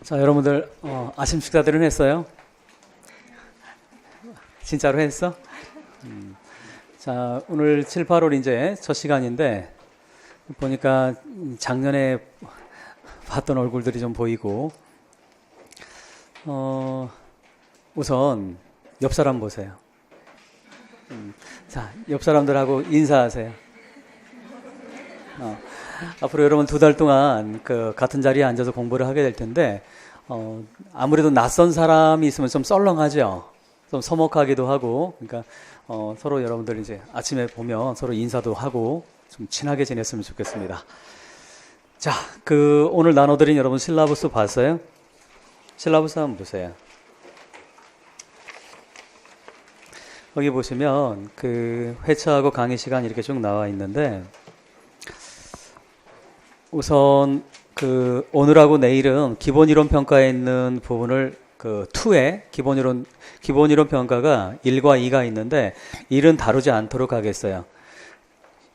자, 여러분들 아침 식사들은 했어요? 진짜로 했어? 자, 오늘 7, 8월 이제 첫 시간인데 보니까 작년에 봤던 얼굴들이 좀 보이고 우선 옆 사람 보세요. 자, 옆 사람들하고 인사하세요. 앞으로 여러분 2달 동안 그 같은 자리에 앉아서 공부를 하게 될 텐데 아무래도 낯선 사람이 있으면 좀 썰렁하죠. 좀 서먹하기도 하고, 그러니까 서로 여러분들 이제 아침에 보면 서로 인사도 하고 좀 친하게 지냈으면 좋겠습니다. 자, 그 오늘 나눠드린 여러분 실라부스 봤어요? 실라부스 한번 보세요. 거기 보시면 그 회차하고 강의 시간 이렇게 쭉 나와 있는데, 우선 그 오늘하고 내일은 기본 이론 평가에 있는 부분을 그 2에 기본 이론 평가가 1과 2가 있는데 1은 다루지 않도록 하겠어요.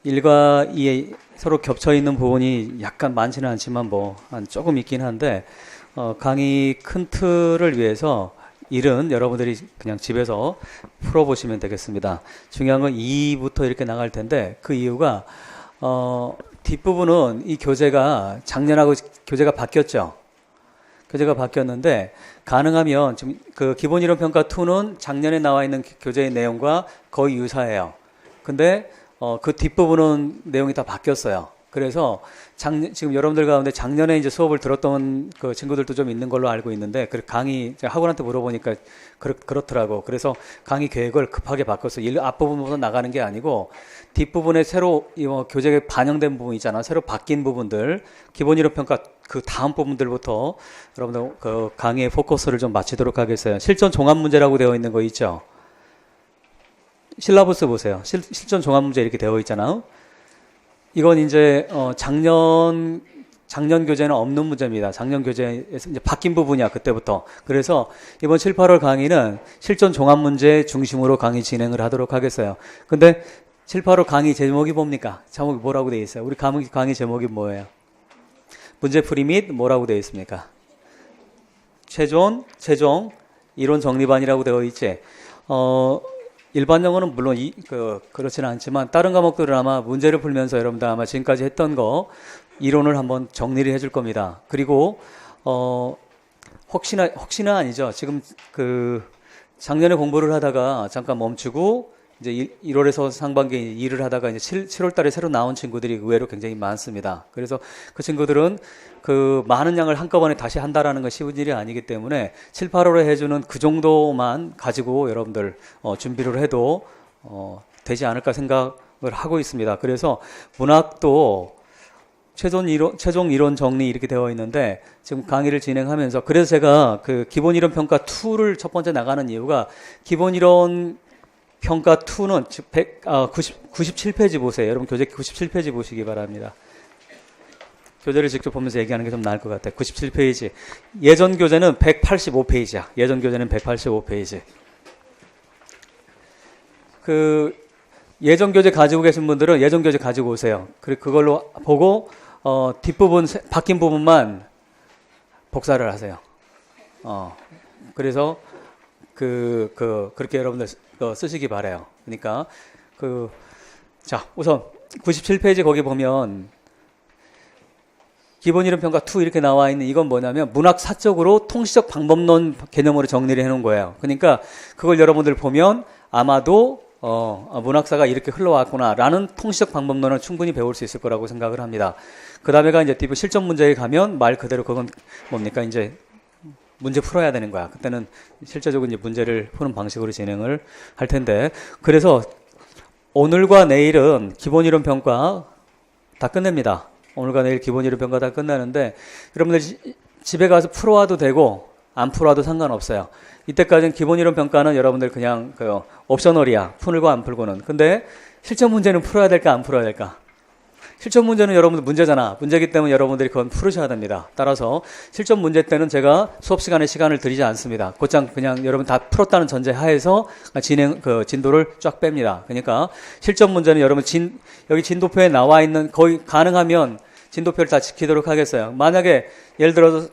1과 2에 서로 겹쳐 있는 부분이 약간 많지는 않지만 뭐 한 조금 있긴 한데 강의 큰 틀을 위해서 1은 여러분들이 그냥 집에서 풀어보시면 되겠습니다. 중요한 건 2부터 이렇게 나갈 텐데 그 이유가 뒷부분은 이 교재가 작년하고 교재가 바뀌었죠. 교재가 바뀌었는데 가능하면 지금 그 기본 이론 평가 2는 작년에 나와 있는 교재의 내용과 거의 유사해요. 근데 그 뒷부분은 내용이 다 바뀌었어요. 그래서 지금 여러분들 가운데 작년에 이제 수업을 들었던 그 친구들도 좀 있는 걸로 알고 있는데 그 강의 학원한테 물어보니까 그렇더라고. 그래서 강의 계획을 급하게 바꿨어. 앞부분부터 나가는 게 아니고 뒷부분에 새로 교재에 반영된 부분 있잖아. 새로 바뀐 부분들, 기본 이론 평가 그 다음 부분들부터 여러분들 그 강의의 포커스를 좀 맞추도록 하겠어요. 실전 종합 문제라고 되어 있는 거 있죠. 실라부스 보세요. 실전 종합 문제 이렇게 되어 있잖아. 이건 이제 작년 교재는 없는 문제입니다. 작년 교재에서 이제 바뀐 부분이야, 그때부터. 그래서 이번 7, 8월 강의는 실전 종합 문제 중심으로 강의 진행을 하도록 하겠어요. 근데 7, 8월 강의 제목이 뭡니까? 제목이 뭐라고 되어 있어요? 우리 강의 제목이 뭐예요? 문제풀이 및 뭐라고 되어 있습니까? 최종 이론 정리반이라고 되어 있지. 일반 영어는 물론 그렇지는 않지만 다른 과목들은 아마 문제를 풀면서 여러분들 아마 지금까지 했던 거 이론을 한번 정리를 해줄 겁니다. 그리고 혹시나 아니죠. 지금 그 작년에 공부를 하다가 잠깐 멈추고 이제 1월에서 상반기에 일을 하다가 이제 7월 달에 새로 나온 친구들이 의외로 굉장히 많습니다. 그래서 그 친구들은 그 많은 양을 한꺼번에 다시 한다라는 건 쉬운 일이 아니기 때문에 7, 8월에 해주는 그 정도만 가지고 여러분들 준비를 해도 되지 않을까 생각을 하고 있습니다. 그래서 문학도 최종 이론 정리 이렇게 되어 있는데 지금 강의를 진행하면서 그래서 제가 그 기본 이론 평가 2를 첫 번째 나가는 이유가 기본 이론 평가 2는 97페이지 보세요. 여러분 교재 97페이지 보시기 바랍니다. 교재를 직접 보면서 얘기하는 게 좀 나을 것 같아요. 97페이지. 예전 교재는 185페이지야. 예전 교재는 185페이지. 그 예전 교재 가지고 계신 분들은 예전 교재 가지고 오세요. 그리고 그걸로 보고 뒷부분 바뀐 부분만 복사를 하세요. 그래서 그렇게 여러분들 쓰시기 바라요. 그러니까 자, 우선 97페이지 거기 보면 기본 이론 평가 2 이렇게 나와 있는 이건 뭐냐면 문학사적으로 통시적 방법론 개념으로 정리를 해 놓은 거예요. 그러니까 그걸 여러분들 보면 아마도 문학사가 이렇게 흘러왔구나라는 통시적 방법론을 충분히 배울 수 있을 거라고 생각을 합니다. 그 다음에가 이제 뒷부 실전 문제에 가면 말 그대로 그건 뭡니까? 이제 문제 풀어야 되는 거야. 그때는 실제적으로 이제 문제를 푸는 방식으로 진행을 할 텐데, 그래서 오늘과 내일은 기본 이론 평가 다 끝냅니다. 오늘과 내일 기본 이론 평가 다 끝나는데 여러분들 집에 가서 풀어와도 되고 안 풀어와도 상관없어요. 이때까지는 기본 이론 평가는 여러분들 그냥 옵셔널이야. 풀고 안 풀고는. 근데 실전 문제는 풀어야 될까 안 풀어야 될까? 실전 문제는 여러분들 문제잖아. 문제이기 때문에 여러분들이 그건 풀으셔야 됩니다. 따라서 실전 문제 때는 제가 수업 시간에 시간을 드리지 않습니다. 곧장 그냥 여러분 다 풀었다는 전제 하에서 진도를 쫙 뺍니다. 그러니까 실전 문제는 여러분 여기 진도표에 나와 있는 거의 가능하면 진도표를 다 지키도록 하겠어요. 만약에 예를 들어서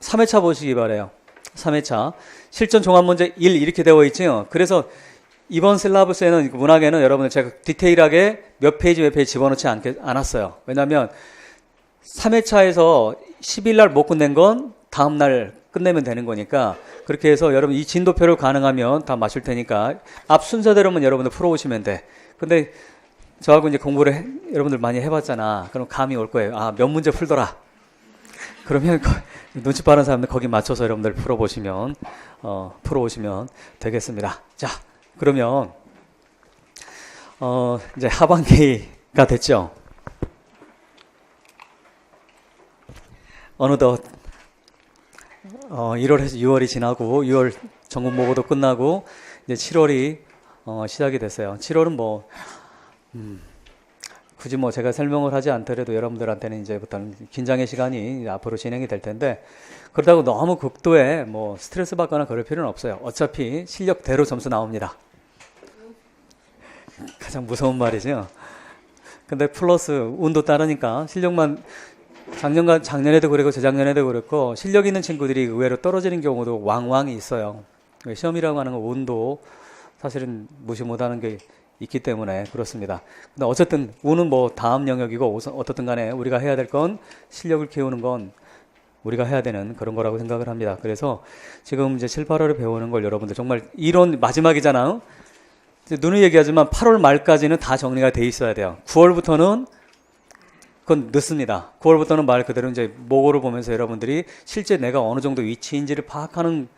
3회차 보시기 바래요. 3회차. 실전 종합 문제 1 이렇게 되어 있죠. 그래서 이번 실라버스에는 문학에는 여러분들 제가 디테일하게 몇 페이지 집어넣지 않았어요. 왜냐하면 3회차에서 10일 날 못 끝낸 건 다음 날 끝내면 되는 거니까 그렇게 해서 여러분 이 진도표를 가능하면 다 맞출 테니까 앞 순서대로만 여러분들 풀어오시면 돼. 근데 저하고 이제 공부를 여러분들 많이 해봤잖아. 그럼 감이 올 거예요. 아, 몇 문제 풀더라. 그러면 눈치 빠른 사람들 거기 맞춰서 여러분들 풀어보시면 풀어오시면 되겠습니다. 자, 그러면 이제 하반기가 됐죠. 어느덧 1월에서 6월이 지나고 6월 전국 모고도 끝나고 이제 7월이 시작이 됐어요. 7월은 뭐 굳이 뭐 제가 설명을 하지 않더라도 여러분들한테는 이제부터는 긴장의 시간이 앞으로 진행이 될 텐데 그렇다고 너무 극도의 뭐 스트레스 받거나 그럴 필요는 없어요. 어차피 실력대로 점수 나옵니다. 가장 무서운 말이죠. 근데 플러스 운도 따르니까 실력만 작년에도 그랬고 재작년에도 그랬고 실력 있는 친구들이 의외로 떨어지는 경우도 왕왕 있어요. 시험이라고 하는 건 운도 사실은 무시 못하는 게 있기 때문에 그렇습니다. 근데 어쨌든 운은 뭐 다음 영역이고 어떻든 간에 우리가 해야 될 건 실력을 키우는 건 우리가 해야 되는 그런 거라고 생각을 합니다. 그래서 지금 이제 7, 8월을 배우는 걸 여러분들 정말 이런 마지막이잖아요. 눈을 얘기하지만 8월 말까지는 다 정리가 돼 있어야 돼요. 9월부터는 그건 늦습니다. 9월부터는 말 그대로 이제 모고를 보면서 여러분들이 실제 내가 어느 정도 위치인지를 파악하는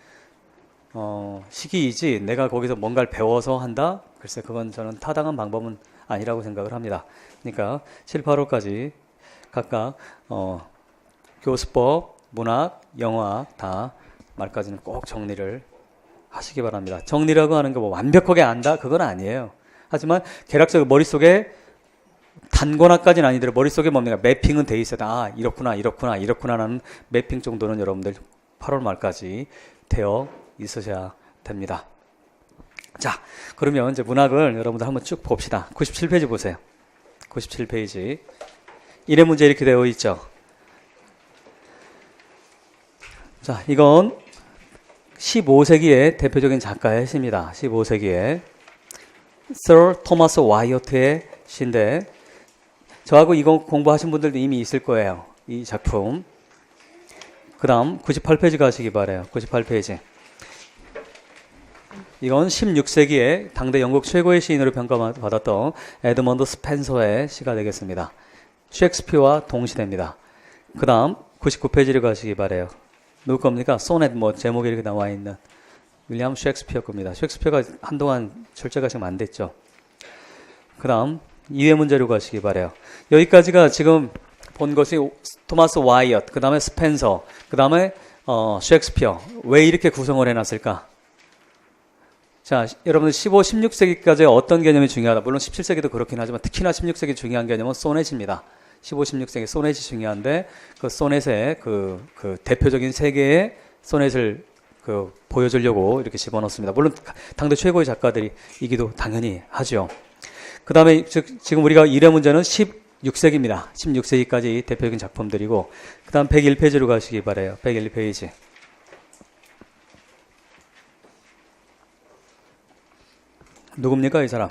시기이지 내가 거기서 뭔가를 배워서 한다? 글쎄 그건 저는 타당한 방법은 아니라고 생각을 합니다. 그러니까 7, 8월까지 각각 교수법, 문학, 영어학 다 말까지는 꼭 정리를 하시기 바랍니다. 정리라고 하는 게 뭐 완벽하게 안다? 그건 아니에요. 하지만 개략적으로 머릿속에 단권화까지는 아니더라도 머릿속에 뭡니까? 매핑은 돼 있어야 돼. 아, 이렇구나라는 매핑 정도는 여러분들 8월 말까지 되어 있으셔야 됩니다. 자, 그러면 이제 문학을 여러분들 한번 쭉 봅시다. 97페이지 보세요. 97페이지. 1회 문제 이렇게 되어 있죠. 자, 이건 15세기의 대표적인 작가의 시입니다. 15세기에 Sir 토마스 와이어트의 시인데 저하고 이거 공부하신 분들도 이미 있을 거예요. 이 작품. 그 다음 98페이지 가시기 바라요. 98페이지. 이건 16세기에 당대 영국 최고의 시인으로 평가받았던 에드먼드 스펜서의 시가 되겠습니다. 셰익스피어와 동시대입니다. 그 다음 99페이지를 가시기 바라요. 누구 겁니까? 소넷 뭐 제목이 이렇게 나와 있는 윌리엄 셰익스피어 겁니다. 셰익스피어가 한동안 출제가 지금 안 됐죠. 그 다음 2회 문제로 가시기 바라요. 여기까지가 지금 본 것이 토마스 와이엇, 그 다음에 스펜서, 그 다음에 셰익스피어. 왜 이렇게 구성을 해놨을까? 자, 여러분들 15, 16세기까지 어떤 개념이 중요하다? 물론 17세기도 그렇긴 하지만 특히나 16세기 중요한 개념은 소넷입니다. 15, 16세기 소넷이 중요한데 그 소넷의 그 대표적인 세 개의 소넷을 보여주려고 이렇게 집어넣습니다. 물론 당대 최고의 작가들이기도 당연히 하죠. 그 다음에 지금 우리가 1회 문제는 16세기입니다. 16세기까지 대표적인 작품들이고 그 다음 101페이지로 가시기 바라요. 101페이지. 누굽니까 이 사람?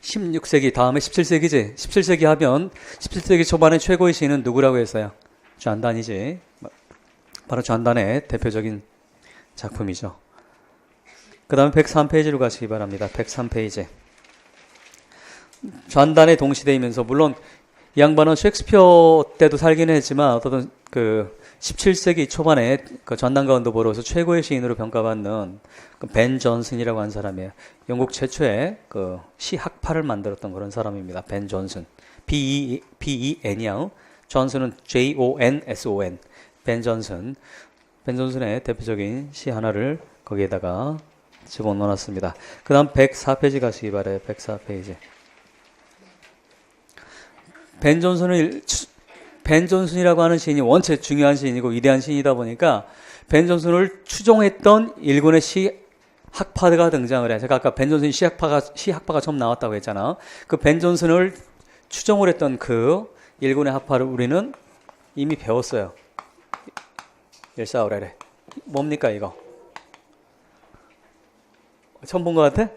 16세기 다음에 17세기지. 17세기 하면 17세기 초반의 최고의 시인은 누구라고 했어요? 존단이지. 바로 존단의 대표적인 작품이죠. 그 다음에 103페이지로 가시기 바랍니다. 103페이지. 존단의 동시대이면서 물론 이 양반은 셰익스피어 때도 살기는 했지만 어떤 17세기 초반에 존단 가운데보로서 최고의 시인으로 평가받는 벤 존슨이라고 하는 사람이에요. 영국 최초의 시학파를 만들었던 그런 사람입니다. 벤 존슨. B-E-N이요. 존슨은 J-O-N-S-O-N. 벤 존슨. 벤 존슨의 대표적인 시 하나를 거기에다가 집어넣어놨습니다. 그 다음 104페이지 가시기 바라요. 104페이지. 벤 존슨이라고 하는 시인이 원체 중요한 시인이고 위대한 시인이다 보니까 벤 존슨을 추종했던 일본의 시학파가 등장을 해요. 제가 아까 벤 존슨 시학파가 처음 나왔다고 했잖아. 그 벤 존슨을 추종을 했던 그 일본의 학파를 우리는 이미 배웠어요. 일사오레레. 뭡니까 이거? 처음 본 것 같아?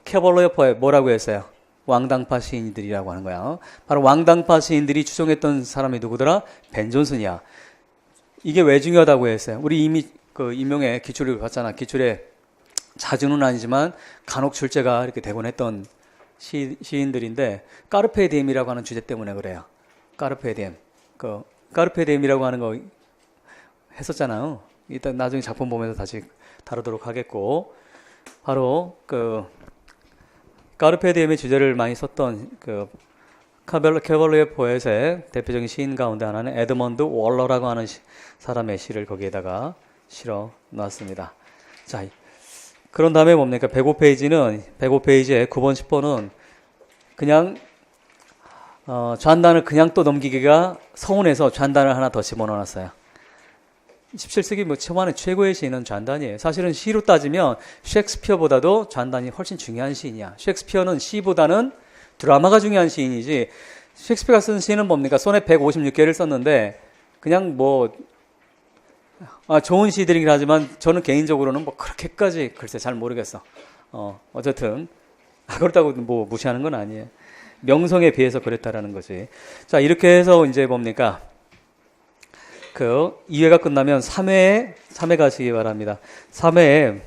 캐벌러의 포에 뭐라고 했어요? 왕당파 시인들이라고 하는 거야. 바로 왕당파 시인들이 추종했던 사람이 누구더라? 벤 존슨이야. 이게 왜 중요하다고 했어요? 우리 이미 그 임용의 기출을 봤잖아. 기출에 자주는 아니지만 간혹 출제가 이렇게 되곤 했던 시인들인데 까르페 디엠이라고 하는 주제 때문에 그래요. 까르페 디엠. 그 까르페 디엠이라고 하는 거 했었잖아요. 일단 나중에 작품 보면서 다시 다루도록 하겠고, 바로 그 까르페 디엠의 주제를 많이 썼던 그 캐벌러의 포엣의 대표적인 시인 가운데 하나는 에드먼드 월러라고 하는 사람의 시를 거기에다가 실어 놨습니다. 자, 그런 다음에 뭡니까? 105페이지의 9번, 10번은 그냥 좌한단을 그냥 또 넘기기가 서운해서 좌한단을 하나 더 집어넣어놨어요. 17세기 뭐 초반에 최고의 시인은 좌한단이에요. 사실은 시로 따지면 셰익스피어보다도 좌한단이 훨씬 중요한 시인이야. 셰익스피어는 시보다는 드라마가 중요한 시인이지, 셰익스피어가 쓴 시는 뭡니까? 소넷 156개를 썼는데 그냥 뭐 좋은 시들이긴 하지만 저는 개인적으로는 뭐 그렇게까지 글쎄 잘 모르겠어. 어쨌든 그렇다고 뭐 무시하는 건 아니에요. 명성에 비해서 그랬다라는 거지. 자, 이렇게 해서 이제 뭡니까? 그 2회가 끝나면 3회 가시기 바랍니다. 3회에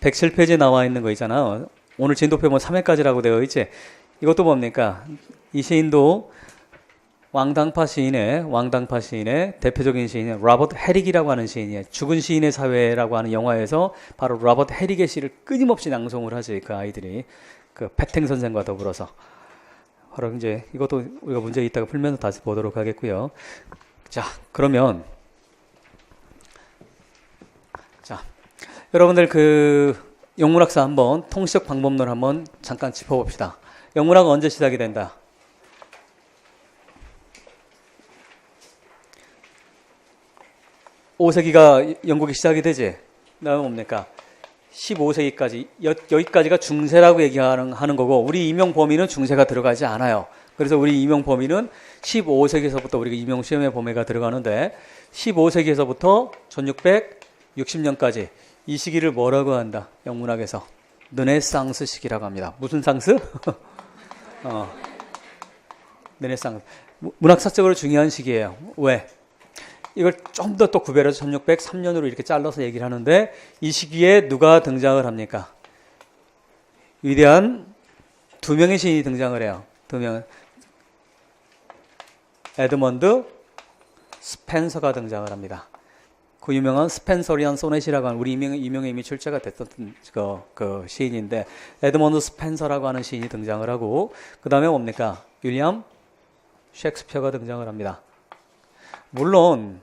107페이지에 나와 있는 거 있잖아. 오늘 진도표 뭐 3회까지라고 되어 있지. 이것도 뭡니까? 이 시인도 왕당파 시인의 대표적인 시인은 로버트 헤릭이라고 하는 시인이에요. 죽은 시인의 사회라고 하는 영화에서 바로 로버트 헤릭의 시를 끊임없이 낭송을 하지, 그 아이들이. 그 패팅 선생과 더불어서. 바로 이제 이것도 우리가 문제 있다가 풀면서 다시 보도록 하겠고요. 자, 그러면 여러분들 그 영문학사 한번 통시적 방법론 한번 잠깐 짚어봅시다. 영문학은 언제 시작이 된다? (5세기가) 영국이 시작이 되지. 그다음에 뭡니까? 15세기까지 여기까지가 중세라고 얘기하는 거고, 우리 임용 범위는 중세가 들어가지 않아요. 그래서 우리 임용 범위는 15세기에서부터 우리가 임용 시험의 범위가 들어가는데, 15세기에서부터 1660년까지 이 시기를 뭐라고 한다? 영문학에서 르네상스 시기라고 합니다. 무슨 상스? 르네상스. 문학사적으로 중요한 시기예요. 왜? 이걸 좀 더 또 구별해서 1603년으로 이렇게 잘라서 얘기를 하는데, 이 시기에 누가 등장을 합니까? 위대한 두 명의 시인이 등장을 해요. 두 명. 에드먼드 스펜서가 등장을 합니다. 그 유명한 스펜서리안 소넷이라고 하는, 우리 이명에 이미 출제가 됐던 그 시인인데, 에드먼드 스펜서라고 하는 시인이 등장을 하고, 그 다음에 뭡니까? 윌리엄 셰익스피어가 등장을 합니다. 물론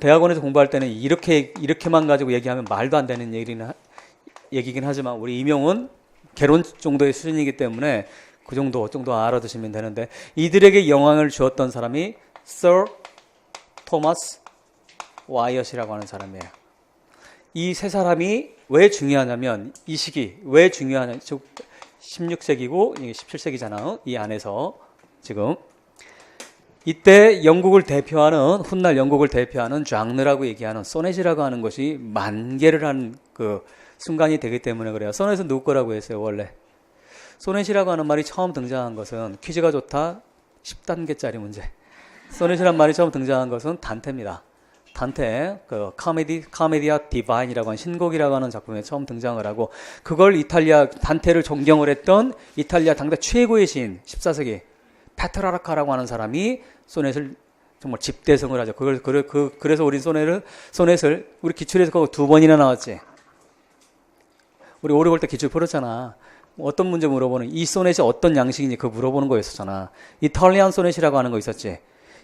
대학원에서 공부할 때는 이렇게만 가지고 얘기하면 말도 안 되는 얘기긴 하지만, 우리 임용은 개론 정도의 수준이기 때문에 그 정도 알아두시면 되는데, 이들에게 영향을 주었던 사람이 Sir 토마스 와이엇이라고 하는 사람이에요. 이 세 사람이 왜 중요하냐면, 이 시기 왜 중요하냐, 즉 16세기고 이게 17세기잖아. 이 안에서 지금 이때 영국을 대표하는, 훗날 영국을 대표하는 장르라고 얘기하는 소넷이라고 하는 것이 만개를 한 그 순간이 되기 때문에 그래요. 소넷은 누구 거라고 했어요, 원래? 소넷이라고 하는 말이 처음 등장한 것은, 퀴즈가 좋다 10단계짜리 문제. 소넷이란 말이 처음 등장한 것은 단테입니다. 단테, 그 카메디아 디바인이라고 하는 신곡이라고 하는 작품에 처음 등장을 하고, 그걸 단테를 존경을 했던 이탈리아 당대 최고의 시인, 14세기 페트라르카라고 하는 사람이 소넷을 정말 집대성을 하죠. 그래서 우리 소넷을 우리 기출에서 그거 2번이나 나왔지. 우리 오래 볼 때 기출 풀었잖아. 어떤 문제 물어보는, 이 소넷이 어떤 양식이니 그거 물어보는 거였었잖아. 이탈리안 소넷이라고 하는 거 있었지.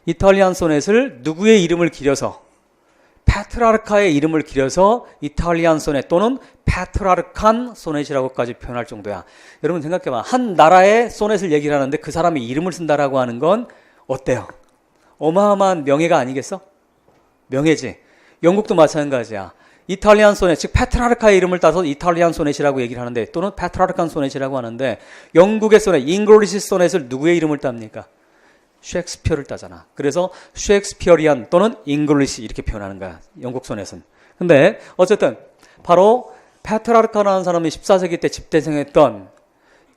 이탈리안 소넷을 누구의 이름을 기려서, 페트라르카의 이름을 기려서 이탈리안 소넷 또는 페트라르칸 소넷이라고까지 표현할 정도야. 여러분 생각해봐. 한 나라의 소넷을 얘기를 하는데 그 사람의 이름을 쓴다라고 하는 건 어때요? 어마어마한 명예가 아니겠어? 명예지. 영국도 마찬가지야. 이탈리안 소넷, 즉 페트라르카의 이름을 따서 이탈리안 소넷이라고 얘기를 하는데, 또는 페트라르칸 소넷이라고 하는데, 영국의 소넷, 잉글리시 소넷을 누구의 이름을 땁니까? 셰익스피어를 따잖아. 그래서 셰익스피어리안 또는 잉글리시 이렇게 표현하는 거야. 영국 소넷은. 근데 어쨌든 바로 페트라르카라는 사람이 14세기 때 집대성했던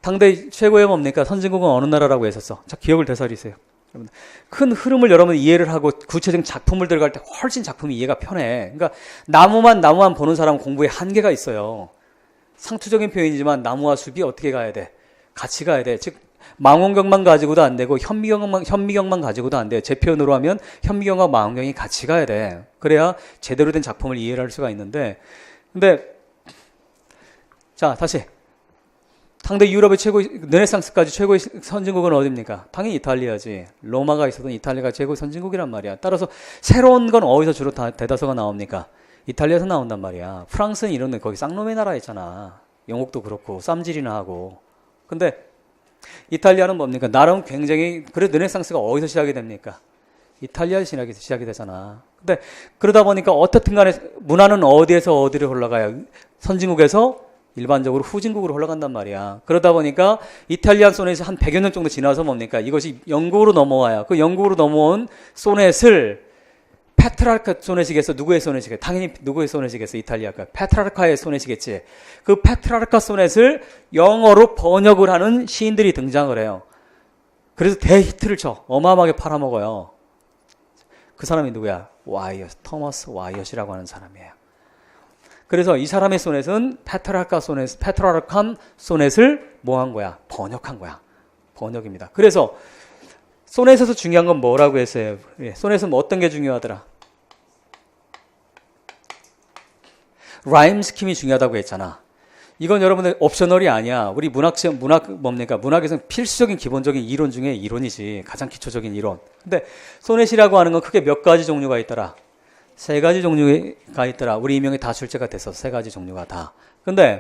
당대 최고의 뭡니까? 선진국은 어느 나라라고 했었어? 자, 기억을 되살리세요. 큰 흐름을 여러분 이해를 하고 구체적인 작품을 들어갈 때 훨씬 작품이 이해가 편해. 그러니까 나무만 보는 사람은 공부에 한계가 있어요. 상투적인 표현이지만 나무와 숲이 어떻게 가야 돼? 같이 가야 돼. 즉 망원경만 가지고도 안 되고 현미경만 가지고도 안 돼요. 제 표현으로 하면 현미경과 망원경이 같이 가야 돼. 그래야 제대로 된 작품을 이해를 할 수가 있는데, 근데 자 다시 당대 유럽의 르네상스까지 최고의 선진국은 어디입니까? 당연히 이탈리아지. 로마가 있었던 이탈리아가 최고의 선진국이란 말이야. 따라서 새로운 건 어디서 주로 대다수가 나옵니까? 이탈리아에서 나온단 말이야. 프랑스는 이런데 거기 쌍놈의 나라 있잖아. 영국도 그렇고 쌈질이나 하고. 근데 이탈리아는 뭡니까? 나름 굉장히, 그래 르네상스가 어디서 시작이 됩니까? 이탈리아에서 시작이 되잖아. 근데 그러다 보니까 어떻든 간에 문화는 어디에서 어디로 흘러가요? 선진국에서 일반적으로 후진국으로 흘러간단 말이야. 그러다 보니까 이탈리안 소넷이 한 100여 년 정도 지나서 뭡니까? 이것이 영국으로 넘어와요. 그 영국으로 넘어온 소넷을 페트라르카 소넷이겠어? 누구의 소넷이겠어? 당연히 누구의 소넷이겠어? 이탈리아가. 페트라르카의 소넷이겠지. 그 페트라르카 소넷을 영어로 번역을 하는 시인들이 등장을 해요. 그래서 대히트를 쳐. 어마어마하게 팔아먹어요. 그 사람이 누구야? 와이엇, 토머스 와이엇이라고 하는 사람이에요. 그래서 이 사람의 소넷은 페트라르칸 소넷을 뭐 한 거야? 번역한 거야. 번역입니다. 그래서 소넷에서 중요한 건 뭐라고 했어요? 소넷은 뭐 어떤 게 중요하더라? 라임 스킴이 중요하다고 했잖아. 이건 여러분들 옵셔널이 아니야. 우리 문학에서는 필수적인 기본적인 이론 중에 이론이지. 가장 기초적인 이론. 근데 소넷이라고 하는 건 크게 몇 가지 종류가 있더라. 3가지 종류가 있더라. 우리 이명이 다 출제가 됐어. 3가지 종류가 다. 근데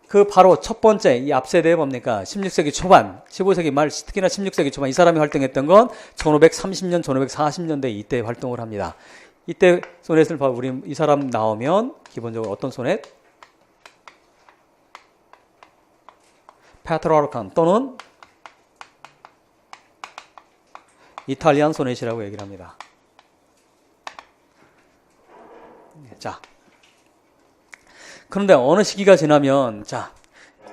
그 바로 첫 번째 이 앞세대에 뭡니까? 16세기 초반, 15세기 말, 특히나 16세기 초반 이 사람이 활동했던 건 1530년, 1540년대 이때 활동을 합니다. 이때 소넷을 봐 우리 이 사람 나오면 기본적으로 어떤 소넷? 페트라르칸 또는 이탈리안 소넷이라고 얘기를 합니다. 자, 그런데 어느 시기가 지나면 자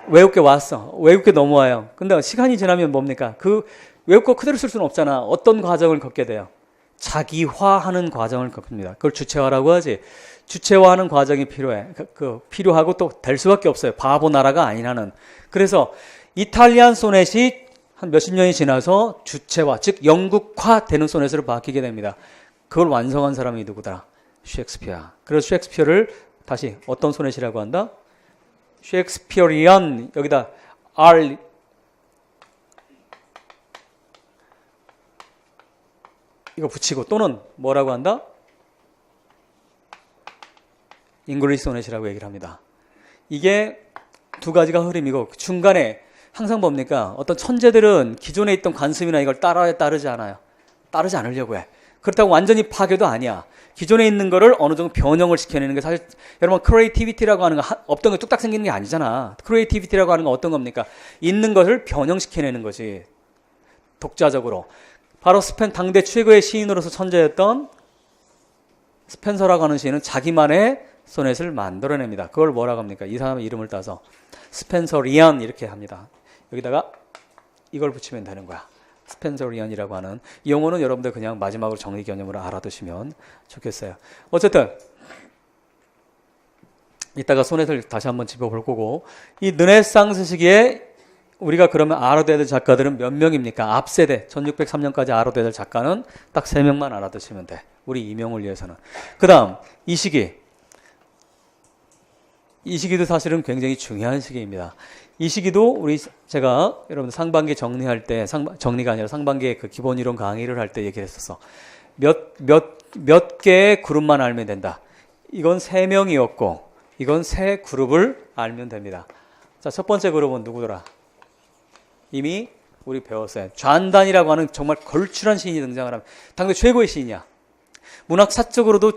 외국계 왔어. 외국계 넘어와요. 근데 시간이 지나면 뭡니까? 그 외국어 그대로 쓸 수는 없잖아. 어떤 과정을 겪게 돼요? 자기화하는 과정을 겪습니다. 그걸 주체화라고 하지. 주체화하는 과정이 필요해. 필요하고 또 될 수밖에 없어요. 바보 나라가 아니라는. 그래서 이탈리안 소넷이 한 몇십 년이 지나서 주체화, 즉 영국화되는 소넷으로 바뀌게 됩니다. 그걸 완성한 사람이 누구더라? 셰익스피어. 그래서 셰익스피어를 다시 어떤 소넷이라고 한다? 셰익스피어리안, 여기다 R 이거 붙이고 또는 뭐라고 한다? 잉글리시 소넷이라고 얘기를 합니다. 이게 두 가지가 흐름이고 중간에 항상 뭡니까? 어떤 천재들은 기존에 있던 관습이나 이걸 따르지 않아요. 따르지 않으려고 해. 그렇다고 완전히 파괴도 아니야. 기존에 있는 거를 어느 정도 변형을 시켜내는 게 사실 여러분 크리에이티비티라고 하는 거 없던 게 뚝딱 생기는 게 아니잖아. 크리에이티비티라고 하는 건 어떤 겁니까? 있는 것을 변형시켜내는 거지. 독자적으로. 바로 당대 최고의 시인으로서 천재였던 스펜서라고 하는 시인은 자기만의 소넷을 만들어냅니다. 그걸 뭐라고 합니까? 이 사람의 이름을 따서 스펜서리안 이렇게 합니다. 여기다가 이걸 붙이면 되는 거야. 스펜서리안이라고 하는 이 용어는 여러분들 그냥 마지막으로 정리 개념으로 알아두시면 좋겠어요. 어쨌든 이따가 소넷을 다시 한번 짚어볼 거고 이 르네상스 시기에 우리가 그러면 알아둬야 될 작가들은 몇 명입니까? 앞세대 1603년까지 알아둬야 될 작가는 딱 3명만 알아두시면 돼. 우리 이명을 위해서는. 그 다음 이 시기도 사실은 굉장히 중요한 시기입니다. 이 시기도 제가 여러분 상반기 정리할 때 정리가 아니라 상반기에 그 기본 이론 강의를 할 때 얘기를 했었어. 몇 개의 그룹만 알면 된다. 이건 3명이었고 이건 3그룹을 알면 됩니다. 자, 첫 번째 그룹은 누구더라? 이미 우리 배웠어요. 좌안단이라고 하는 정말 걸출한 시인이 등장을 합니다. 당대 최고의 시인이야. 문학사적으로도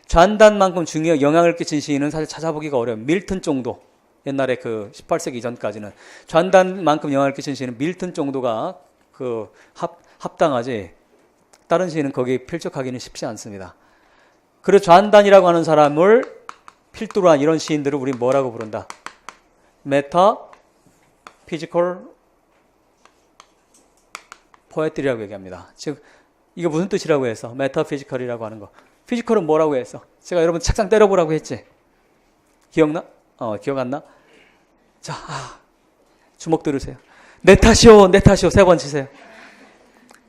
좌안단만큼 중요한 영향을 끼친 시인은 사실 찾아보기가 어려워요. 밀턴 정도. 옛날에 그 18세기 이전까지는 좌안단만큼 영향을 끼친 시인은 밀턴 정도가 그 합당하지 다른 시인은 거기에 필적하기는 쉽지 않습니다. 그리고 좌한단이라고 하는 사람을 필두로 한 이런 시인들을 우리 뭐라고 부른다? 메타 피지컬 포에트리라고 얘기합니다. 즉 이거 무슨 뜻이라고 해서 메타 피지컬이라고 하는 거. 피지컬은 뭐라고 해서 제가 여러분 책상 때려보라고 했지. 기억나? 기억 안 나? 자, 주먹 들으세요. 내 탓이요, 내 탓이요. 3번 치세요.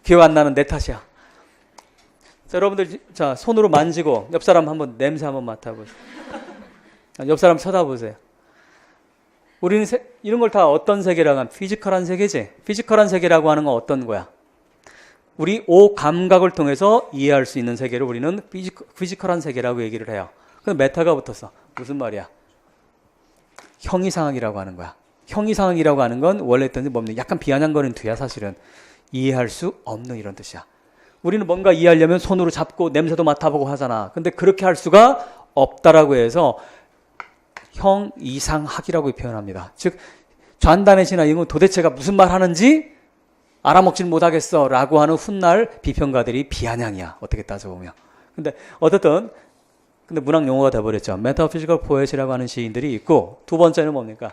기억 안 나는 내 탓이야. 자, 여러분들, 자, 손으로 만지고 옆 사람 한번 냄새 한번 맡아보세요. 옆 사람 쳐다보세요. 우리는 이런 걸 다 어떤 세계라고 하면 피지컬한 세계지. 피지컬한 세계라고 하는 건 어떤 거야? 우리 5감각을 통해서 이해할 수 있는 세계를 우리는 피지컬한 세계라고 얘기를 해요. 근데 메타가 붙었어. 무슨 말이야? 형이상학이라고 하는 거야. 형이상학이라고 하는 건 원래 뜻이 뭡니까? 약간 비아냥거리는 뒤야 사실은. 이해할 수 없는 이런 뜻이야. 우리는 뭔가 이해하려면 손으로 잡고 냄새도 맡아보고 하잖아. 근데 그렇게 할 수가 없다라고 해서 형이상학이라고 표현합니다. 즉 좌한단의 신화 이건 도대체가 무슨 말 하는지 알아먹지는 못하겠어 라고 하는 훗날 비평가들이 비아냥이야. 어떻게 따져보면. 근데 어쨌든 근데 문학 용어가 돼버렸죠. 메타피지컬 포엣이라고 하는 시인들이 있고 두 번째는 뭡니까?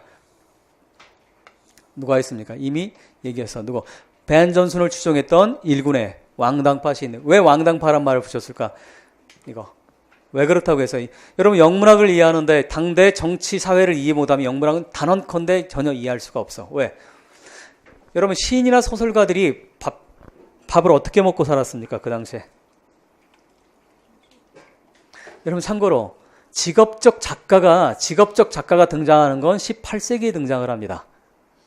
누가 있습니까? 이미 얘기했어. 누구? 벤 존슨을 추종했던 일군의 왕당파 시인. 왜 왕당파란 말을 붙였을까? 이거. 왜 그렇다고 해서 여러분 영문학을 이해하는데 당대 정치 사회를 이해 못하면 영문학은 단언컨대 전혀 이해할 수가 없어. 왜? 여러분 시인이나 소설가들이 밥을 어떻게 먹고 살았습니까? 그 당시에. 여러분 참고로 직업적 작가가 등장하는 건 18세기에 등장을 합니다.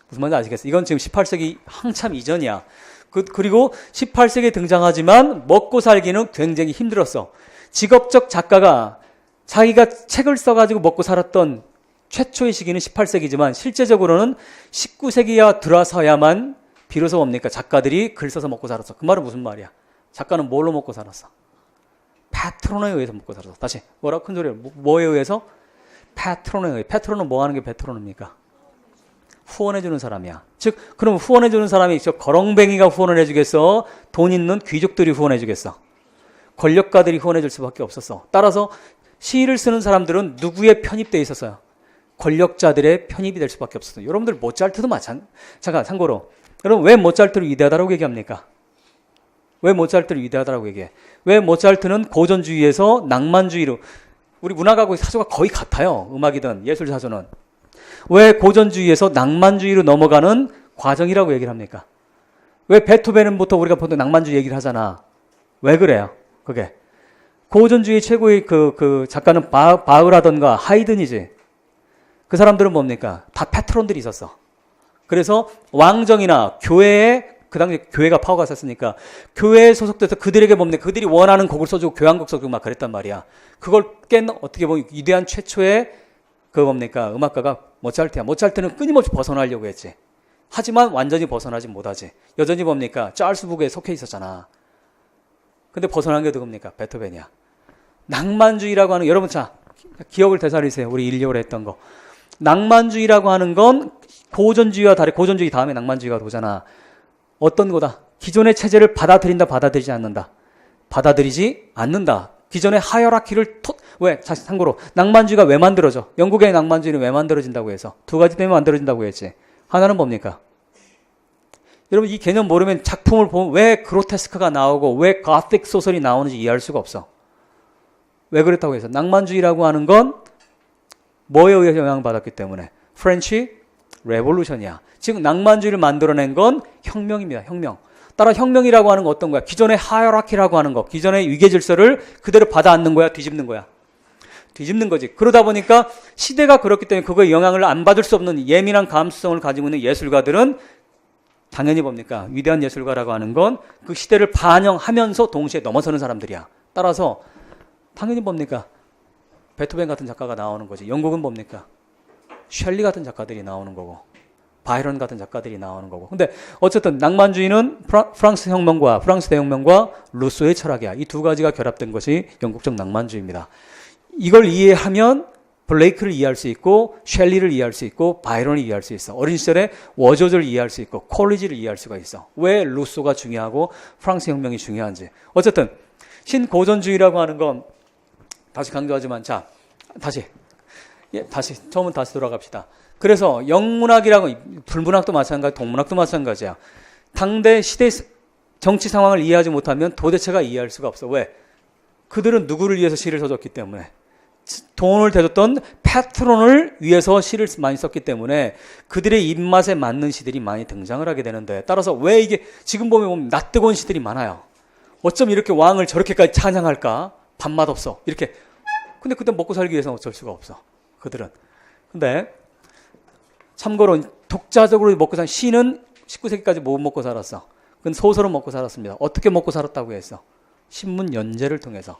무슨 말인지 아시겠어요? 이건 지금 18세기 한참 이전이야. 그리고 18세기에 등장하지만 먹고 살기는 굉장히 힘들었어. 직업적 작가가 자기가 책을 써가지고 먹고 살았던 최초의 시기는 18세기지만 실제적으로는 19세기에 들어서야만 비로소 뭡니까? 작가들이 글 써서 먹고 살았어. 그 말은 무슨 말이야? 작가는 뭘로 먹고 살았어? 패트론에 의해서 먹고 살았어. 다시 뭐라고 큰 소리로 뭐에 의해서? 패트론에 의해. 패트론은 뭐 하는 게 패트론입니까? 후원해주는 사람이야. 즉 그럼 후원해주는 사람이 저 거렁뱅이가 후원을 해주겠어? 돈 있는 귀족들이 후원해주겠어? 권력가들이 후원해줄 수밖에 없었어. 따라서 시를 쓰는 사람들은 누구의 편입돼 있었어요? 권력자들의 편입이 될 수밖에 없었어요. 여러분들 모차르트도 잠깐 참고로 여러분 왜 모차르트를 위대하다고 얘기합니까? 왜 모차르트를 위대하다고 얘기해? 왜 모차르트는 고전주의에서 낭만주의로 우리 문학하고 사조가 거의 같아요. 음악이든 예술 사조는. 왜 고전주의에서 낭만주의로 넘어가는 과정이라고 얘기를 합니까? 왜 베토벤부터 우리가 보통 낭만주의 얘기를 하잖아. 왜 그래요? 그게 고전주의 최고의 그 작가는 바흐라던가 하이든이지. 그 사람들은 뭡니까? 다 패트론들이 있었어. 그래서 왕정이나 교회에 그 당시 교회가 파워가 있었으니까 교회에 소속돼서 그들에게 뭡니까? 그들이 원하는 곡을 써주고 교향곡 써주고 막 그랬단 말이야. 그걸 깬 어떻게 보면 위대한 최초의 그 뭡니까? 음악가가 모차르트야. 모차르트는 끊임없이 벗어나려고 했지. 하지만 완전히 벗어나지 못하지. 여전히 뭡니까? 짤스부그에 속해 있었잖아. 근데 벗어난 게 누굽니까? 베토벤이야. 낭만주의라고 하는 여러분 자 기억을 되살리세요. 우리 1.25를 했던 거. 낭만주의라고 하는 건 고전주의와 다르게 고전주의 다음에 낭만주의가 도잖아. 어떤 거다? 기존의 체제를 받아들이지 않는다. 받아들이지 않는다. 기존의 하이어라키를 왜? 참고로 낭만주의가 왜 만들어져? 영국의 낭만주의는 왜 만들어진다고 해서? 두 가지 때문에 만들어진다고 했지. 하나는 뭡니까? 여러분 이 개념 모르면 작품을 보면 왜 그로테스크가 나오고 왜 가틱 소설이 나오는지 이해할 수가 없어. 왜 그랬다고 해서? 낭만주의라고 하는 건 뭐에 의해서 영향받았기 때문에? 프렌치 레볼루션이야. 즉 낭만주의를 만들어낸 건 혁명입니다. 혁명. 따라 혁명이라고 하는 건 어떤 거야? 기존의 하이어라키라고 하는 거, 기존의 위계질서를 그대로 받아안는 거야? 뒤집는 거야? 뒤집는 거지. 그러다 보니까 시대가 그렇기 때문에 그거에 영향을 안 받을 수 없는 예민한 감수성을 가지고 있는 예술가들은 당연히 뭡니까? 위대한 예술가라고 하는 건 그 시대를 반영하면서 동시에 넘어서는 사람들이야. 따라서 당연히 뭡니까? 베토벤 같은 작가가 나오는 거지. 영국은 뭡니까? 셸리 같은 작가들이 나오는 거고 바이런 같은 작가들이 나오는 거고. 근데 어쨌든 낭만주의는 프랑스 혁명과 프랑스 대혁명과 루소의 철학이야. 이 두 가지가 결합된 것이 영국적 낭만주의입니다. 이걸 이해하면 블레이크를 이해할 수 있고 셸리를 이해할 수 있고 바이런을 이해할 수 있어. 어린 시절에 워저즈를 이해할 수 있고 콜리지를 이해할 수가 있어. 왜 루소가 중요하고 프랑스 혁명이 중요한지. 어쨌든 신고전주의라고 하는 건 다시 강조하지만 자 다시 처음은 다시 돌아갑시다. 그래서 영문학이라고 불문학도 마찬가지 동문학도 마찬가지야. 당대 시대 정치 상황을 이해하지 못하면 도대체가 이해할 수가 없어. 왜? 그들은 누구를 위해서 시를 써줬기 때문에 돈을 대줬던 패트론을 위해서 시를 많이 썼기 때문에 그들의 입맛에 맞는 시들이 많이 등장을 하게 되는데 따라서 왜 이게 지금 보면 낯뜨거운 시들이 많아요. 어쩜 이렇게 왕을 저렇게까지 찬양할까? 밥맛 없어. 이렇게. 근데 그때 먹고 살기 위해서는 어쩔 수가 없어. 그들은. 근데 참고로 독자적으로 먹고 산 시는 19세기까지 못 먹고 살았어. 그건 소설은 먹고 살았습니다. 어떻게 먹고 살았다고 했어? 신문 연재를 통해서.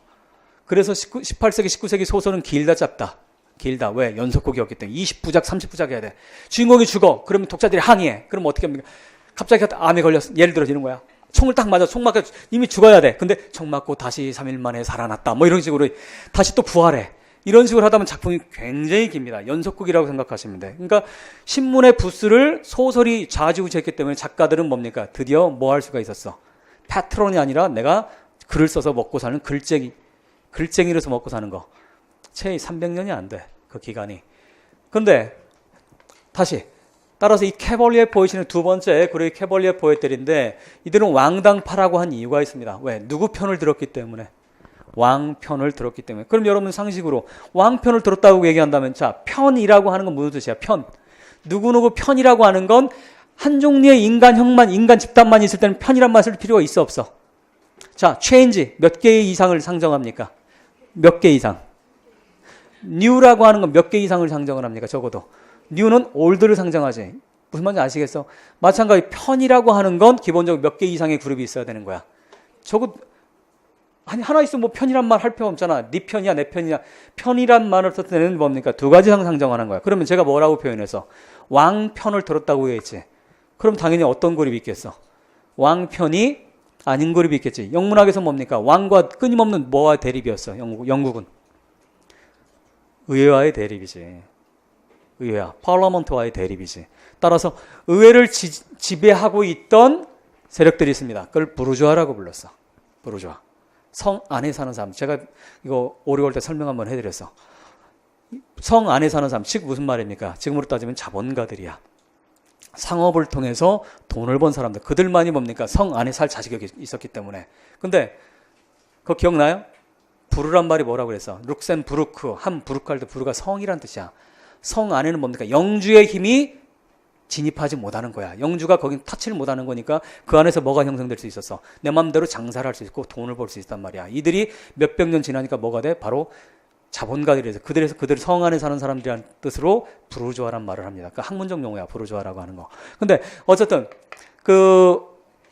그래서 18세기, 19세기 소설은 길다 짧다. 길다. 왜? 연속곡이었기 때문에 20부작, 30부작 해야 돼. 주인공이 죽어. 그러면 독자들이 항의해. 그럼 어떻게 합니까? 갑자기 암에 걸렸어. 예를 들어 이런 거야. 총을 딱 맞아. 총 맞고 이미 죽어야 돼. 근데 총 맞고 다시 3일 만에 살아났다. 뭐 이런 식으로 다시 또 부활해. 이런 식으로 하다 보면 작품이 굉장히 깁니다. 연속극이라고 생각하시면 돼. 그러니까 신문의 부스를 소설이 좌지우지했기 때문에 작가들은 뭡니까? 드디어 뭐 할 수가 있었어. 패트론이 아니라 내가 글을 써서 먹고 사는 글쟁이로서 먹고 사는 거. 채 300년이 안 돼. 그 기간이. 근데 다시 따라서 이 캐벌리에 포에트는 두 번째 그리고 캐벌리에 포에트들인데 이들은 왕당파라고 한 이유가 있습니다. 왜? 누구 편을 들었기 때문에. 왕 편을 들었기 때문에. 그럼 여러분 상식으로 왕 편을 들었다고 얘기한다면 자 편이라고 하는 건 무슨 뜻이야? 편. 누구누구 편이라고 하는 건 한 종류의 인간 집단만 있을 때는 편이란 말을 쓸 필요가 있어 없어? 자 change 몇 개의 이상을 상정합니까? 몇 개 이상. new라고 하는 건 몇 개 이상을 상정을 합니까? 적어도. new는 old를 상정하지. 무슨 말인지 아시겠어? 마찬가지 편이라고 하는 건 기본적으로 몇 개 이상의 그룹이 있어야 되는 거야. 적어도 아니 하나 있으면 뭐 편이란 말 할 필요 없잖아. 네 편이야 내 편이야. 편이란 말을 쓸 때는 뭡니까? 두 가지 이상 상정하는 거야. 그러면 제가 뭐라고 표현해서 왕 편을 들었다고 했지. 그럼 당연히 어떤 그룹이 있겠어? 왕 편이 아닌 그룹이 있겠지. 영문학에서 뭡니까? 왕과 끊임없는 뭐와 대립이었어. 영국은 의회와의 대립이지. 의회와 파르라먼트와의 대립이지. 따라서 의회를 지배하고 있던 세력들이 있습니다. 그걸 부르주아라고 불렀어. 부르주아. 성 안에 사는 사람. 제가 이거 오리올 때 설명 한번 해드렸어. 성 안에 사는 사람. 즉 무슨 말입니까? 지금으로 따지면 자본가들이야. 상업을 통해서 돈을 번 사람들. 그들만이 뭡니까? 성 안에 살 자격이 있었기 때문에. 근데 그거 기억나요? 부르란 말이 뭐라고 그랬어? 룩셈부르크, 함부르크할 때 부르가 성이란 뜻이야. 성 안에는 뭡니까? 영주의 힘이 진입하지 못하는 거야. 영주가 거긴 터치를 못하는 거니까 그 안에서 뭐가 형성될 수 있었어? 내 마음대로 장사를 할 수 있고 돈을 벌 수 있단 말이야. 이들이 몇백 년 지나니까 뭐가 돼? 바로 자본가들에서 그들 성 안에 사는 사람들이라는 뜻으로 부르주아란 말을 합니다. 그 학문적 용어야 부르주아라고 하는 거. 근데 어쨌든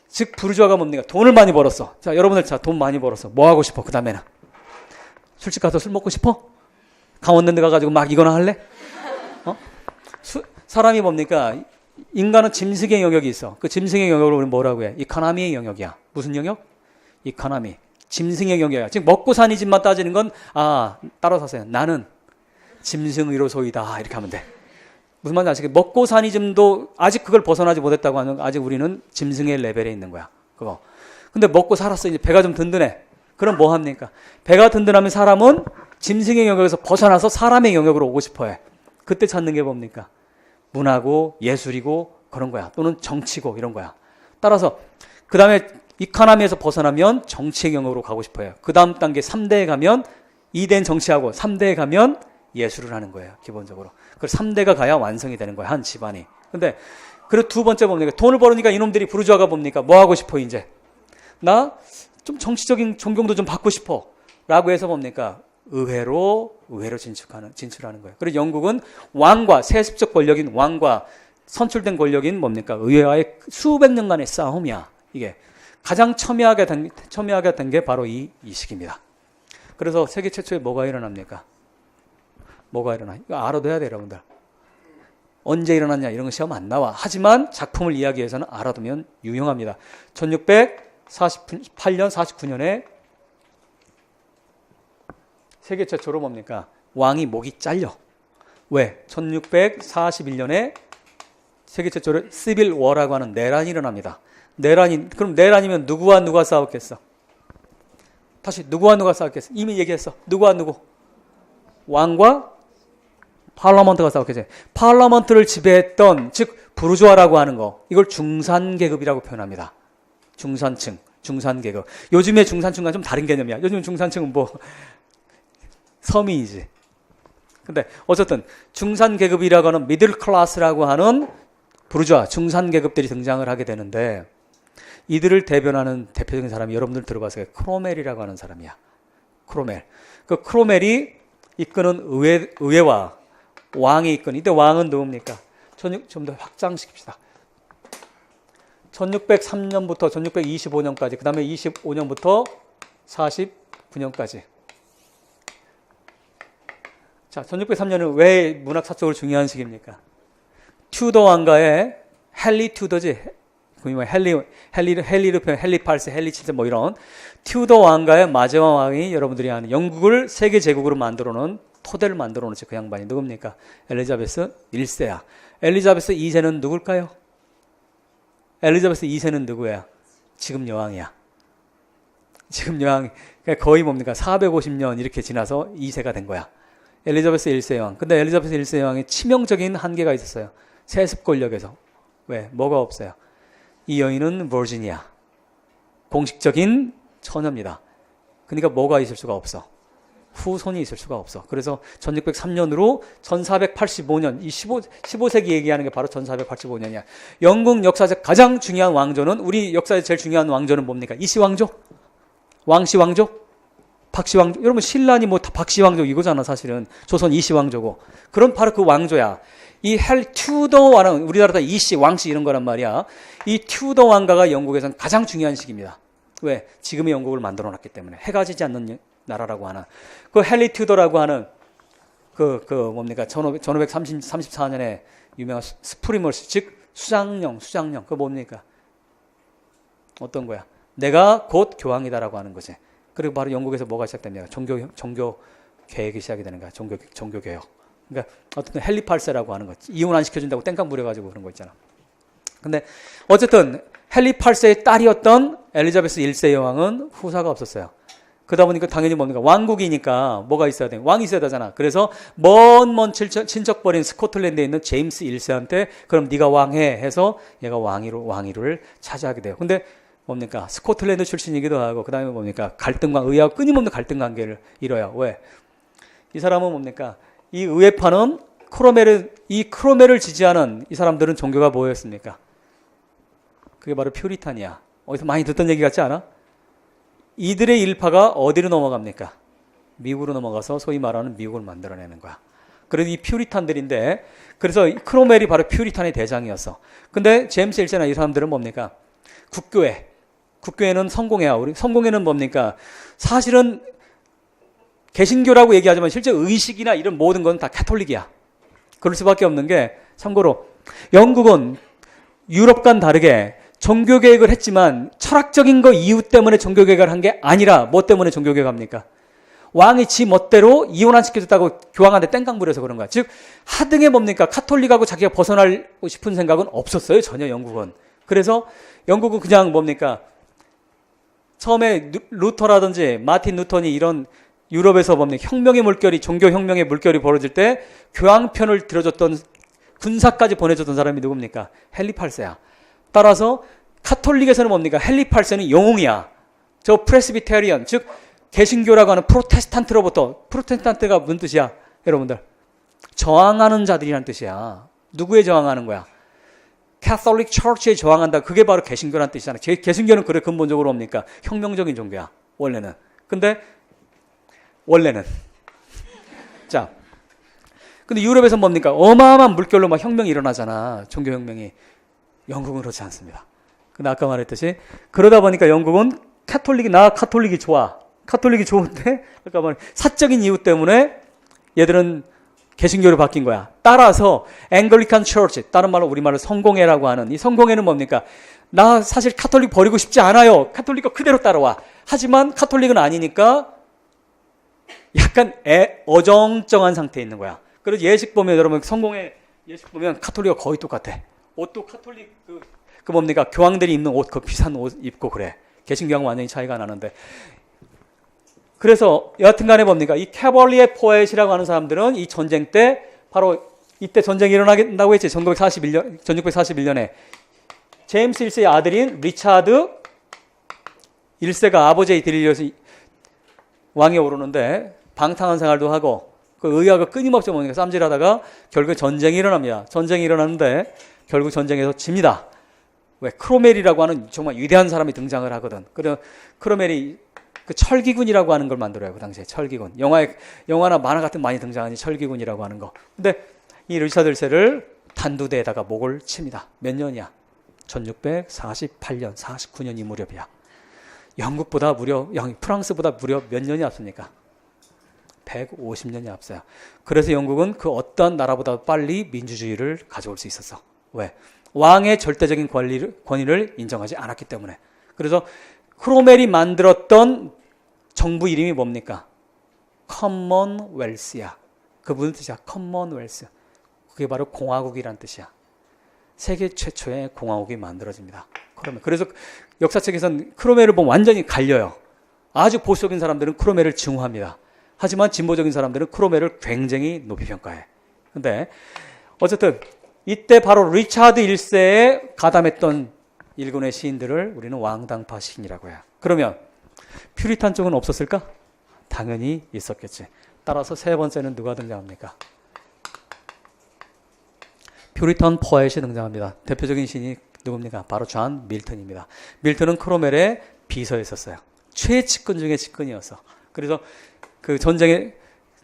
즉 부르주아가 뭡니까? 돈을 많이 벌었어. 자 여러분들 자 돈 많이 벌었어. 뭐 하고 싶어? 그 다음에는 술집 가서 술 먹고 싶어? 강원랜드 가가지고 막 이거나 할래? 사람이 뭡니까? 인간은 짐승의 영역이 있어. 그 짐승의 영역을 우리는 뭐라고 해? 이카나미의 영역이야. 무슨 영역? 이카나미. 짐승의 영역이야. 즉 먹고 사는 집만 따지는 건 따라서 하세요. 나는 짐승의로소이다. 이렇게 하면 돼. 무슨 말인지 아시겠어요? 먹고 사는 집도 아직 그걸 벗어나지 못했다고 하는 아직 우리는 짐승의 레벨에 있는 거야. 그거. 근데 먹고 살았어. 이제 배가 좀 든든해. 그럼 뭐 합니까? 배가 든든하면 사람은 짐승의 영역에서 벗어나서 사람의 영역으로 오고 싶어 해. 그때 찾는 게 뭡니까? 문화고 예술이고 그런 거야. 또는 정치고 이런 거야. 따라서 그 다음에 이카나미에서 벗어나면 정치의 영역으로 가고 싶어요. 그 다음 단계 3대에 가면 2대는 정치하고 3대에 가면 예술을 하는 거예요. 기본적으로. 그래서 3대가 가야 완성이 되는 거야. 한 집안이. 근데 그리고 두 번째 뭡니까? 돈을 벌으니까 이놈들이 부르주아가 뭡니까? 뭐 하고 싶어 이제? 나 좀 정치적인 존경도 좀 받고 싶어. 라고 해서 뭡니까? 의회로 진출하는 거예요. 그리고 영국은 왕과 세습적 권력인 왕과 선출된 권력인 뭡니까? 의회와의 수백 년간의 싸움이야. 이게 가장 첨예하게 된 게 바로 이 시기입니다. 그래서 세계 최초에 뭐가 일어납니까? 뭐가 일어나? 이거 알아둬야 돼요, 여러분들. 언제 일어났냐 이런 거 시험 안 나와. 하지만 작품을 이야기해서는 알아두면 유용합니다. 1648년, 49년에 세계 최초로 뭡니까? 왕이 목이 잘려. 왜? 1641년에 세계 최초로 시빌 워라고 하는 내란이 일어납니다. 그럼 내란이면 누구와 누가 싸웠겠어? 다시 누구와 누가 싸웠겠어? 이미 얘기했어. 누구와 누구? 왕과 파라먼트가 싸웠겠지. 파라먼트를 지배했던, 즉 부르주아라고 하는 거, 이걸 중산계급이라고 표현합니다. 중산층, 중산계급. 요즘의 중산층과 좀 다른 개념이야. 요즘 중산층은 뭐 서민이지. 근데 어쨌든 중산계급이라고 하는 미들 클래스라고 하는 부르주아, 중산계급들이 등장을 하게 되는데, 이들을 대변하는 대표적인 사람이 여러분들 들어봤어요. 크로멜이라고 하는 사람이야. 크로멜. 그 크로멜이 이끄는 의회와 왕이 이끄는, 이때 왕은 누굽니까? 좀 더 확장시킵시다. 1603년부터 1625년까지, 그 다음에 25년부터 49년까지. 자, 1603년은 왜 문학사적으로 중요한 시기입니까? 튜더 왕가의 헨리 튜더지. 헨리를 표현, 헨리 8세, 헨리 7세 뭐 이런 튜더 왕가의 마지막 왕이 여러분들이 아는 영국을 세계 제국으로 만들어 놓은 토대를 만들어 놓은 그 양반이 누굽니까? 엘리자베스 1세야. 엘리자베스 2세는 누굴까요? 엘리자베스 2세는 누구야? 지금 여왕이야. 지금 여왕, 거의 뭡니까? 450년 이렇게 지나서 2세가 된 거야. 엘리자베스 1세 여왕. 근데 엘리자베스 1세 여왕의 치명적인 한계가 있었어요. 세습 권력에서. 왜? 뭐가 없어요? 이 여인은 버지니아. 공식적인 처녀입니다. 그러니까 뭐가 있을 수가 없어? 후손이 있을 수가 없어. 그래서 1603년으로 1485년, 이 15세기 얘기하는 게 바로 1485년이야. 영국 역사적 가장 중요한 왕조는, 우리 역사의 제일 중요한 왕조는 뭡니까? 이씨 왕조? 왕씨 왕조? 박씨 왕조? 여러분 신라니 뭐 박씨 왕조 이거잖아 사실은. 조선 이씨 왕조고. 그럼 바로 그 왕조야. 이 튜더 왕은 우리나라 다 이씨, 왕씨 이런 거란 말이야. 이 튜더 왕가가 영국에서는 가장 중요한 시기입니다. 왜? 지금의 영국을 만들어 놨기 때문에. 해가 지지 않는 나라라고 하는. 그 헨리 튜더라고 하는 뭡니까? 1534년에 유명한 스프리머스, 즉 수장령. 그거 뭡니까? 어떤 거야? 내가 곧 교황이다라고 하는 거지. 그리고 바로 영국에서 뭐가 시작됩니까? 종교 개혁이 시작이 되는 거야. 종교 개혁. 그러니까 어떤 헨리 8세라고 하는 거지. 이혼 안 시켜준다고 땡깡 부려가지고 그런 거 있잖아. 근데 어쨌든 헨리 8세의 딸이었던 엘리자베스 1세 여왕은 후사가 없었어요. 그러다 보니까 당연히 뭡니까? 왕국이니까 뭐가 있어야 돼? 왕이 있어야 되잖아. 그래서 먼 친척벌인 스코틀랜드에 있는 제임스 1세한테 그럼 네가 왕해 해서 얘가 왕위를 차지하게 돼요. 근데 뭡니까? 스코틀랜드 출신이기도 하고 그 다음에 뭡니까? 의회하고 끊임없는 갈등 관계를 이뤄요. 왜? 이 사람은 뭡니까? 이 의회파는 크로멜을 지지하는 이 사람들은 종교가 뭐였습니까? 그게 바로 퓨리탄이야. 어디서 많이 듣던 얘기 같지 않아? 이들의 일파가 어디로 넘어갑니까? 미국으로 넘어가서 소위 말하는 미국을 만들어내는 거야. 그래도 이 퓨리탄들인데, 그래서 크로멜이 바로 퓨리탄의 대장이었어. 근데 제임스 1세나 이 사람들은 뭡니까? 국교회는 성공회야. 성공회는 뭡니까? 사실은 개신교라고 얘기하지만 실제 의식이나 이런 모든 건 다 카톨릭이야. 그럴 수밖에 없는 게, 참고로 영국은 유럽과는 다르게 종교개혁을 했지만 철학적인 거 이유 때문에 종교개혁을 한 게 아니라 뭐 때문에 종교개혁을 합니까? 왕이 지 멋대로 이혼 안 시켜줬다고 교황한테 땡깡 부려서 그런 거야. 즉 하등에 뭡니까? 카톨릭하고 자기가 벗어나고 싶은 생각은 없었어요. 전혀 영국은. 그래서 영국은 그냥 뭡니까? 처음에 루터라든지 마틴 루터니 이런 유럽에서 뭡니까? 혁명의 물결이, 종교혁명의 물결이 벌어질 때 교황 편을 들어줬던, 군사까지 보내줬던 사람이 누굽니까? 헨리 8세야. 따라서 카톨릭에서는 뭡니까? 헨리 8세는 영웅이야. 저 프레스비테리언, 즉 개신교라고 하는 프로테스탄트가 무슨 뜻이야? 여러분들, 저항하는 자들이란 뜻이야. 누구에 저항하는 거야? Catholic Church에 저항한다. 그게 바로 개신교란 뜻이잖아. 개신교는 그래 근본적으로 뭡니까? 혁명적인 종교야. 원래는. 자, 근데 유럽에서 뭡니까? 어마어마한 물결로 막 혁명이 일어나잖아. 종교혁명이. 영국은 그렇지 않습니다. 근데 아까 말했듯이 그러다 보니까 영국은 카톨릭이 좋아. 카톨릭이 좋은데 잠깐만 사적인 이유 때문에 얘들은 개신교로 바뀐 거야. 따라서 앵글리칸 처치, 다른 말로 우리말로 성공회라고 하는 이 성공회는 뭡니까? 나 사실 카톨릭 버리고 싶지 않아요. 카톨릭 거 그대로 따라와. 하지만 카톨릭은 아니니까 약간 어정쩡한 상태에 있는 거야. 그래서 예식 보면 여러분 성공의 예식 보면 카톨릭과 거의 똑같아. 옷도 카톨릭 그 뭡니까? 교황들이 입는 옷, 그 비싼 옷 입고 그래. 개신교하고 완전히 차이가 나는데. 그래서 여하튼간에 뭡니까? 이 캐벌리에 포엣이라고 하는 사람들은 이 전쟁 때 바로 이때 전쟁이 일어나겠다고 했지. 1641년에 제임스 1세의 아들인 리차드 1세가 아버지에 들이려서 왕에 오르는데 방탕한 생활도 하고 그 의아가 끊임없이 뭡니까? 쌈질하다가 결국 전쟁이 일어납니다. 전쟁이 일어나는데 결국 전쟁에서 집니다. 왜? 크로멜이라고 하는 정말 위대한 사람이 등장을 하거든. 그래서 크로멜이 그 철기군이라고 하는 걸 만들어요. 그 당시에 철기군. 영화나 만화 같은 많이 등장하는 철기군이라고 하는 거. 근데 이 리차드 1세를 단두대에다가 목을 칩니다. 몇 년이야? 1648년, 49년 이 무렵이야. 프랑스보다 무려 몇 년이 앞섭니까? 150년이 앞서요. 그래서 영국은 그 어떤 나라보다 빨리 민주주의를 가져올 수 있었어. 왜? 왕의 절대적인 권위를 인정하지 않았기 때문에. 그래서 크로멜이 만들었던 정부 이름이 뭡니까? 커먼웰스야. 그 무슨 뜻이야? 커먼웰스. 그게 바로 공화국이란 뜻이야. 세계 최초의 공화국이 만들어집니다. 그래서 역사책에서는 크로멜을 보면 완전히 갈려요. 아주 보수적인 사람들은 크로멜을 증오합니다. 하지만 진보적인 사람들은 크로멜을 굉장히 높이 평가해. 근데 어쨌든 이때 바로 리차드 1세에 가담했던 일군의 시인들을 우리는 왕당파 시인이라고 해요. 그러면 퓨리탄 쪽은 없었을까? 당연히 있었겠지. 따라서 세 번째는 누가 등장합니까? 퓨리탄 포엣이 등장합니다. 대표적인 시인이 누굽니까? 바로 존 밀턴입니다. 밀턴은 크로멜의 비서였었어요. 최측근 중에 측근이었어. 그래서 그 전쟁에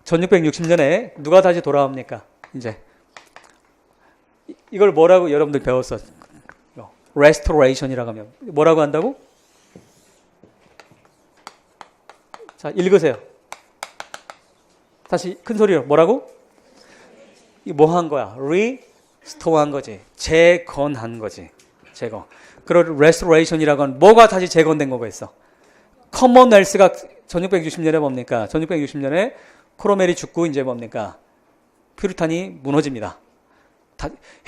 1660년에 누가 다시 돌아옵니까? 이제 이걸 뭐라고 여러분들 배웠어? restoration이라고 하면 뭐라고 한다고? 자, 읽으세요. 다시 큰 소리로 뭐라고? 이 뭐 한 거야? restore한 거지. 재건한 거지. 재건. 그런 restoration이라고 하는 뭐가 다시 재건된 거가 있어? 커먼웰스가 1660년에 뭡니까? 1660년에 크로멜이 죽고 이제 뭡니까? 퓨리탄이 무너집니다.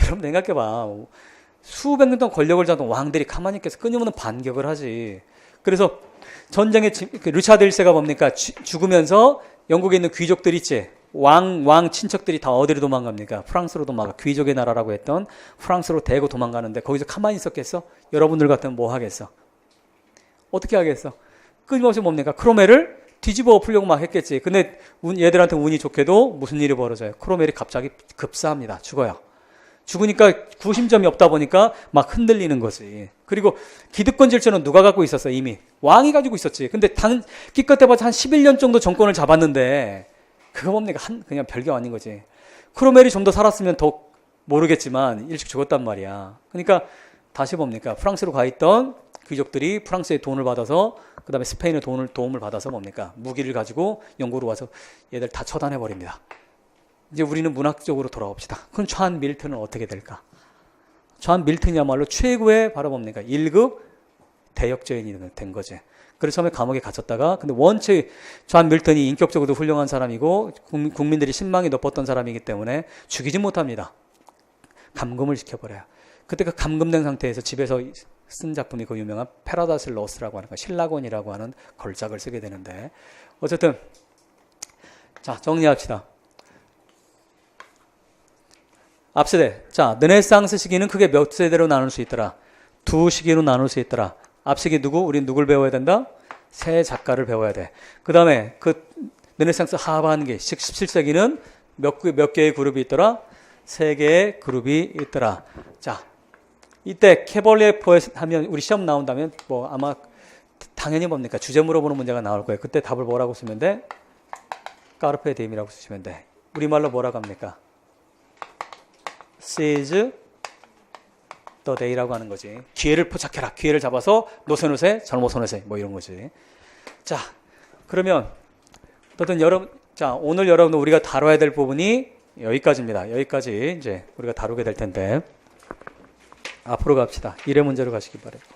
여러분 생각해봐. 수백 년 동안 권력을 잡던 왕들이 가만히 있겠어. 끊임없는 반격을 하지. 그래서 전쟁에 리차드 1세가 뭡니까? 죽으면서 영국에 있는 귀족들 있지. 왕 친척들이 다 어디로 도망갑니까? 프랑스로 도망가. 귀족의 나라라고 했던 프랑스로 대고 도망가는데 거기서 가만히 있었겠어? 여러분들 같으면 뭐 하겠어? 어떻게 하겠어? 끊임없이 뭡니까? 크로멜을 뒤집어 엎으려고 막 했겠지. 근데 얘들한테 운이 좋게도 무슨 일이 벌어져요? 크로멜이 갑자기 급사합니다. 죽어요. 죽으니까 구심점이 없다 보니까 막 흔들리는 거지. 그리고 기득권 질서는 누가 갖고 있었어? 이미 왕이 가지고 있었지. 근데 기껏 해봐서 한 11년 정도 정권을 잡았는데 그거 뭡니까? 그냥 별게 아닌 거지. 크로멜이 좀 더 살았으면 더 모르겠지만 일찍 죽었단 말이야. 그러니까 다시 뭡니까? 프랑스로 가 있던 귀족들이 프랑스의 돈을 받아서 그 다음에 스페인의 도움을 받아서 뭡니까? 무기를 가지고 영국으로 와서 얘들 다 처단해 버립니다. 이제 우리는 문학적으로 돌아옵시다. 그럼 존 밀턴은 어떻게 될까? 존 밀턴이야말로 최고의 바로 뭡니까? 1급 대역죄인이 된 거지. 그래서 처음에 감옥에 갇혔다가 근데 원체 존 밀턴이 인격적으로도 훌륭한 사람이고 국민들이 신망이 높았던 사람이기 때문에 죽이지 못합니다. 감금을 시켜버려요. 그때 그 감금된 상태에서 집에서 쓴 작품이 그 유명한 패러다이스 로스트라고 하는 거, 신라곤이라고 하는 걸작을 쓰게 되는데 어쨌든 자 정리합시다. 앞세대. 자, 르네상스 시기는 크게 몇 세대로 나눌 수 있더라? 두 시기로 나눌 수 있더라. 앞시기 누구? 우린 누굴 배워야 된다? 세 작가를 배워야 돼. 그 다음에 그 르네상스 하반기 17세기는 몇 개의 그룹이 있더라? 세 개의 그룹이 있더라. 자, 이때 캐벌리에 포엣 하면 우리 시험 나온다면 뭐 아마 당연히 뭡니까? 주제 물어보는 문제가 나올 거예요. 그때 답을 뭐라고 쓰면 돼? 까르페 디엠이라고 쓰시면 돼. 우리말로 뭐라고 합니까? seize the day라고 하는 거지. 기회를 포착해라. 기회를 잡아서 노세노세 젊어서노세 뭐 이런 거지. 자, 그러면 어떤 오늘 여러분 우리가 다뤄야 될 부분이 여기까지입니다. 여기까지 이제 우리가 다루게 될 텐데 앞으로 갑시다. 1회 문제로 가시기 바랍니다.